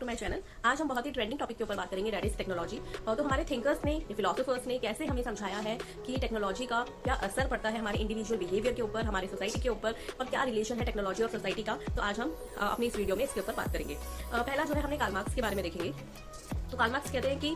My channel. आज हम बहुत ही ट्रेंडिंग टॉपिक के ऊपर बात करेंगे, दैट इज टेक्नोलॉजी। तो हमारे थिंकर्स ने, फिलोसोफर्स ने कैसे हमें समझाया है कि टेक्नोलॉजी का क्या असर पड़ता है हमारे इंडिविजुअल बिहेवियर के ऊपर, हमारे सोसाइटी के ऊपर, और क्या रिलेशन है टेक्नोलॉजी और सोसाइटी का। तो आज हम अपनी इस वीडियो में इसके ऊपर बात करेंगे। पहला जो है हमने कार्ल मार्क्स के बारे में देखेंगे। तो कार्ल मार्क्स कहते हैं कि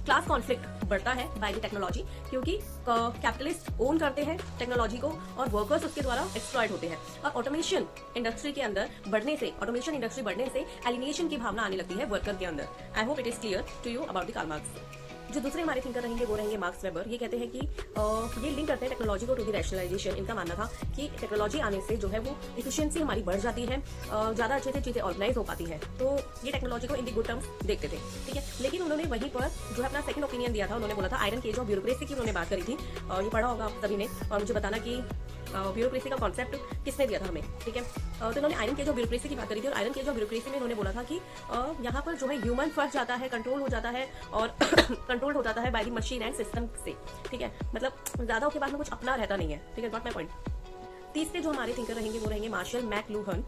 क्लास कॉन्फ्लिक्ट बढ़ता है बाय द टेक्नोलॉजी, क्योंकि कैपिटलिस्ट ओन करते हैं टेक्नोलॉजी को और वर्कर्स उसके द्वारा एक्सप्लॉइट होते हैं। और ऑटोमेशन इंडस्ट्री के अंदर बढ़ने से, ऑटोमेशन इंडस्ट्री बढ़ने से एलिनेशन की भावना आने लगती है वर्कर के अंदर। I hope it is clear to you about the Karl Marx. जो दूसरे हमारे थिंकर रहेंगे वो रहेंगे मार्क्स वेबर। ये कहते हैं कि ये लिंक करते हैं टेक्नोलॉजी को टू द रैशनलाइजेशन। इनका मानना था कि टेक्नोलॉजी आने से जो है वो इफिशियंसी हमारी बढ़ जाती है, ज्यादा अच्छे से चीजें ऑर्गेनाइज हो पाती है। तो ये टेक्नोलॉजी को इन दी गुड टर्म्स देखते थे, ठीक है। लेकिन उन्होंने वहीं पर जो है अपना सेकंड ओपिनियन दिया था। उन्होंने बोला था आयरन केज ऑफ ब्यूरोक्रेसी की उन्होंने बात करी थी। ये पढ़ा होगा आप सभी ने, और मुझे बताना कि ब्यूरोक्रेसी का कॉन्सेप्ट किसने दिया था हमें, ठीक है। तो इन्होंने आयरन केज ऑफ ब्यूरोक्रेसी की बात करी थी, और आयरन केज ऑफ ब्यूरोक्रेसी में इन्होंने बोला था कि यहाँ पर जो है ह्यूमन फंस जाता है, कंट्रोल हो जाता है, और कंट्रोल हो जाता है by the machine and system से, ठीक है। मतलब ज्यादा के बाद में कुछ अपना रहता नहीं है, ठीक है। Not my point. तीसरे जो हमारे थिंकर रहेंगे वो रहेंगे मार्शल मैकलूहन।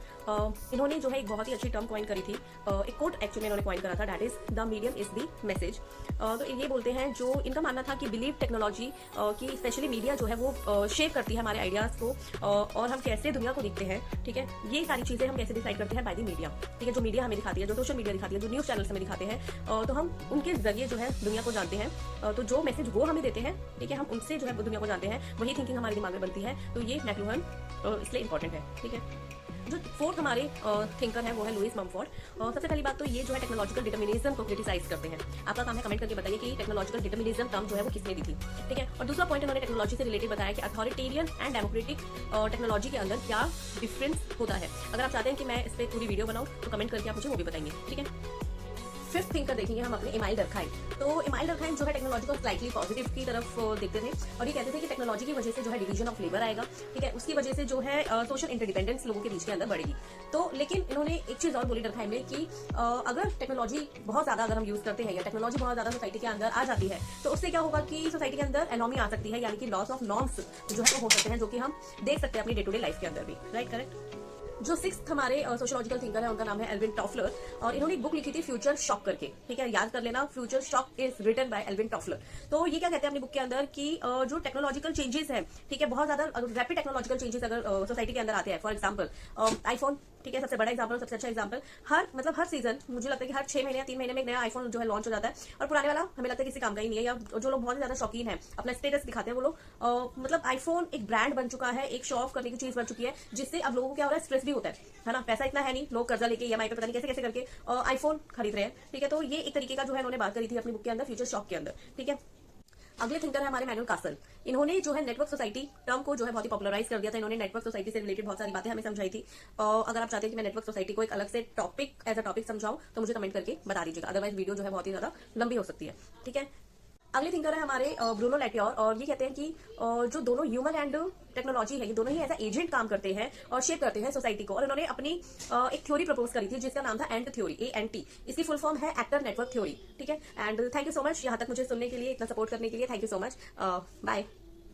इन्होंने जो है एक बहुत ही अच्छी टर्म कॉइन करी थी, एक कोट एक्चुअली इन्होंने कॉइन करा था, that is the medium is the message. तो ये बोलते हैं, जो इनका मानना था कि बिलीव टेक्नोलॉजी की स्पेशली मीडिया जो है वो शेप करती है हमारे आइडियाज को, और हम कैसे दुनिया को दिखते हैं, ठीक है। ये सारी चीजें हम कैसे डिसाइड करते हैं बाय द मीडिया, ठीक है। जो मीडिया हमें दिखाती है, जो सोशल मीडिया दिखाती है, जो न्यूज चैनल्स हमें दिखाते हैं, तो हम उनके जरिए जो है दुनिया को जानते हैं। तो जो मैसेज वो हमें देते हैं, ठीक है, हम उनसे जो है दुनिया को जानते हैं, वही थिंकिंग हमारे दिमाग में बनती है। तो ये मैकलूहन इसलिए इंपॉर्टेंट है, ठीक है। जो फोर्थ हमारे थिंकर है वो है लुइस ममफोर्ड। सबसे पहली बात तो ये जो है टेक्नोलॉजिकल डिटर्मिनिज्म को क्रिटिसाइज करते हैं। आपका काम है कमेंट करके बताइए कि टेक्नोलॉजिकल डिटर्मिनिज्म टर्म जो है वो किसने दी थी, ठीक है। और दूसरा पॉइंट इन्होंने टेक्नोलॉजी से रिलेटेड बताया कि अथॉरिटेरियन एंड डेमोक्रेटिक टेक्नोलॉजी के अंदर क्या डिफरेंस होता है। अगर आप चाहते हैं कि मैं इस पर पूरी वीडियो बनाऊं तो कमेंट करके आप मुझे वो भी बताएंगे, ठीक है। फिफ्थ थिंकर देखेंगे हम अपने इमाइल डरखाइम। तो इमाइल डरखाइम जो है टेक्नोलॉजी को स्लाइटली पॉजिटिव की तरफ देखते थे, और ये कहते थे कि टेक्नोलॉजी की वजह से जो है डिवीजन ऑफ लेबर आएगा, ठीक है। उसकी वजह से जो है सोशल इंटरडिपेंडेंस लोगों के बीच के अंदर बढ़ेगी। तो लेकिन इन्होंने एक चीज और बोली डरखाइम में कि अगर टेक्नोलॉजी बहुत ज्यादा अगर हम यूज करते हैं, या टेक्नोलॉजी बहुत ज्यादा सोसाइटी के अंदर आ जाती है, तो उससे क्या होगा कि सोसाइटी के अंदर एनोमी आ सकती है, यानी कि लॉस ऑफ नॉर्म्स जो है वो हो सकते हैं, जो कि हम देख सकते हैं अपनी डे टू डे लाइफ के अंदर भी, राइट, करेक्ट। जो सिक्स्थ हमारे सोशियोलॉजिकल थिंकर है उनका नाम है एल्विन टॉफलर, और इन्होंने एक बुक लिखी थी फ्यूचर शॉक करके, ठीक है। याद कर लेना, future shock is written by Alvin Toffler. तो ये क्या कहते हैं अपनी बुक के अंदर कि जो टेक्नोलॉजिकल चेंजेस है, ठीक है, बहुत ज्यादा रैपिड टेक्नोलॉजिकल चेंजेस अगर सोसाइटी के अंदर आते हैं, फॉर एग्जाम्पल आईफोन, ठीक है, सबसे बड़ा एग्जाम्पल, सबसे अच्छा एग्जाम्पल। हर सीजन मुझे लगता है कि हर 6 महीने या 3 महीने में एक नया आईफोन जो है लॉन्च हो जाता है, और पुराने वाला हमें लगता है किसी काम का ही नहीं है। या जो लोग बहुत ज्यादा शौकीन है, अपना स्टेटस दिखाते हैं वो लोग, मतलब आईफोन एक ब्रांड बन चुका है, एक शो ऑफ करने की चीज बन चुकी है, जिससे अब लोगों को क्या हो रहा है, स्ट्रेस भी होता है ना। पैसा इतना है नहीं, लोग कर्जा लेके ईएमआई पे पता नहीं कैसे कैसे करके आईफोन खरीद रहे हैं, ठीक है। तो ये एक तरीके का जो है इन्होंने बात करी थी अपनी बुक के अंदर, फ्यूचर शॉक के अंदर, ठीक है। अगले थिंकर है हमारे मैनुअल कासल। इन्होंने जो है नेटवर्क सोसाइटी टर्म को जो है बहुत ही पॉपुलराइज कर दिया था। इन्होंने नेटवर्क सोसाइटी से रिलेटेड बहुत सारी बातें हमें समझाई थी। अगर आप चाहते हैं कि मैं नेटवर्क सोसाइटी को एक अलग से टॉपिक एज अ टॉपिक समझाऊं तो मुझे कमेंट करके बता दीजिएगा, अदरवाइज वीडियो जो है बहुत ही ज्यादा लंबी हो सकती है, ठीक है। अगले थिंकर है हमारे ब्रूनो लैटियोर, और ये कहते हैं कि जो दोनों ह्यूमन एंड टेक्नोलॉजी है, ये दोनों ही एज ए एजेंट काम करते हैं और शेप करते हैं सोसाइटी को। और इन्होंने अपनी एक थ्योरी प्रपोज करी थी जिसका नाम था एंट थ्योरी, ANT। इसकी फुल फॉर्म है एक्टर नेटवर्क थ्योरी, ठीक है। And thank you so much यहाँ तक मुझे सुनने के लिए, इतना सपोर्ट करने के लिए, thank you so much, bye.